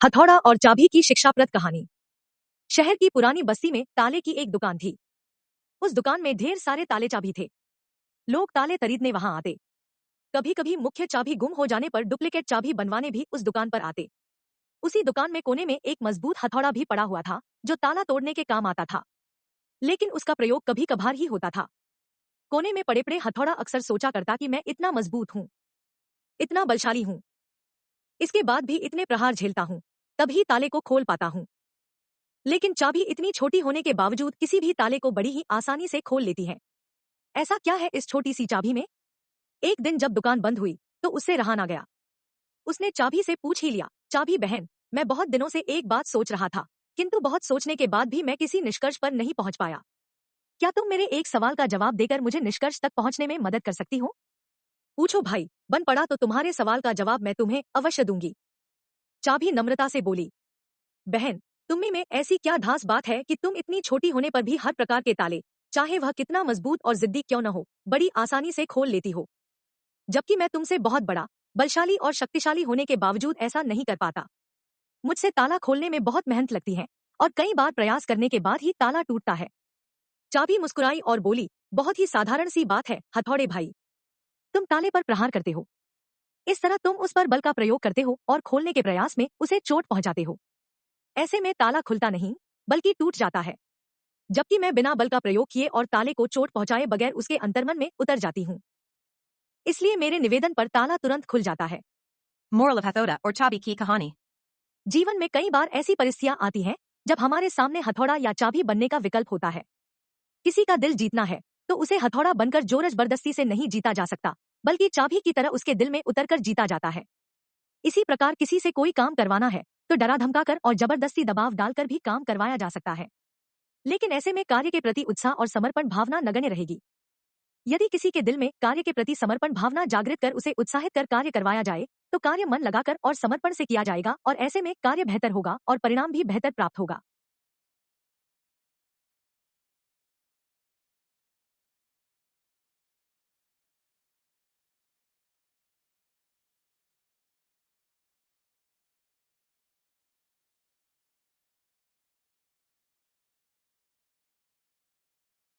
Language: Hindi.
हथौड़ा और चाबी की शिक्षाप्रद कहानी। शहर की पुरानी बस्ती में ताले की एक दुकान थी। उस दुकान में ढेर सारे ताले चाबी थे। लोग ताले खरीदने वहां आते। कभी कभी मुख्य चाबी गुम हो जाने पर डुप्लीकेट चाबी बनवाने भी उस दुकान पर आते। उसी दुकान में कोने में एक मजबूत हथौड़ा भी पड़ा हुआ था, जो ताला तोड़ने के काम आता था। लेकिन उसका प्रयोग कभी कभार ही होता था। कोने में पड़े पड़े हथौड़ा अक्सर सोचा करता कि मैं इतना मजबूत हूँ, इतना बलशाली हूँ, इसके बाद भी इतने प्रहार झेलता हूँ, तभी ताले को खोल पाता हूँ। लेकिन चाबी इतनी छोटी होने के बावजूद किसी भी ताले को बड़ी ही आसानी से खोल लेती है। ऐसा क्या है इस छोटी सी चाबी में? एक दिन जब दुकान बंद हुई तो उससे रहा ना गया। उसने चाबी से पूछ ही लिया, चाबी बहन, मैं बहुत दिनों से एक बात सोच रहा था, किंतु बहुत सोचने के बाद भी मैं किसी निष्कर्ष पर नहीं पहुंच पाया। क्या तुम मेरे एक सवाल का जवाब देकर मुझे निष्कर्ष तक पहुंचने में मदद कर सकती हो? पूछो भाई, बन पड़ा तो तुम्हारे सवाल का जवाब मैं तुम्हें अवश्य दूंगी। चाबी नम्रता से बोली, बहन, तुम्ही में ऐसी क्या खास बात है कि तुम इतनी छोटी होने पर भी हर प्रकार के ताले, चाहे वह कितना मजबूत और जिद्दी क्यों न हो, बड़ी आसानी से खोल लेती हो, जबकि मैं तुमसे बहुत बड़ा, बलशाली और शक्तिशाली होने के बावजूद ऐसा नहीं कर पाता। मुझसे ताला खोलने में बहुत मेहनत लगती है और कई बार प्रयास करने के बाद ही ताला टूटता है। चाबी मुस्कुराई और बोली, बहुत ही साधारण सी बात है हथौड़े भाई। तुम ताले पर प्रहार करते हो, इस तरह तुम उस पर बल का प्रयोग करते हो और खोलने के प्रयास में उसे चोट पहुंचाते हो। ऐसे में ताला खुलता नहीं, बल्कि टूट जाता है। जबकि मैं बिना बल का प्रयोग किए और ताले को चोट पहुंचाए बगैर उसके अंतर्मन में उतर जाती हूँ। इसलिए मेरे निवेदन पर ताला तुरंत खुल जाता है। Moral of Hathoda or Chabi ki Kahani. जीवन में कई बार ऐसी परिस्थितियां आती हैं जब हमारे सामने हथौड़ा या चाबी बनने का विकल्प होता है। किसी का दिल जीतना है तो उसे हथौड़ा बनकर जोर जबरदस्ती से नहीं जीता जा सकता, बल्कि चाबी की तरह उसके दिल में उतरकर जीता जाता है। इसी प्रकार किसी से कोई काम करवाना है तो डरा धमकाकर और जबरदस्ती दबाव डालकर भी काम करवाया जा सकता है। लेकिन ऐसे में कार्य के प्रति उत्साह और समर्पण भावना नगण्य रहेगी। यदि किसी के दिल में कार्य के प्रति समर्पण भावना जागृत कर उसे उत्साहित कर कार्य करवाया जाए तो कार्य मन लगाकर और समर्पण से किया जाएगा और ऐसे में कार्य बेहतर होगा और परिणाम भी बेहतर प्राप्त होगा।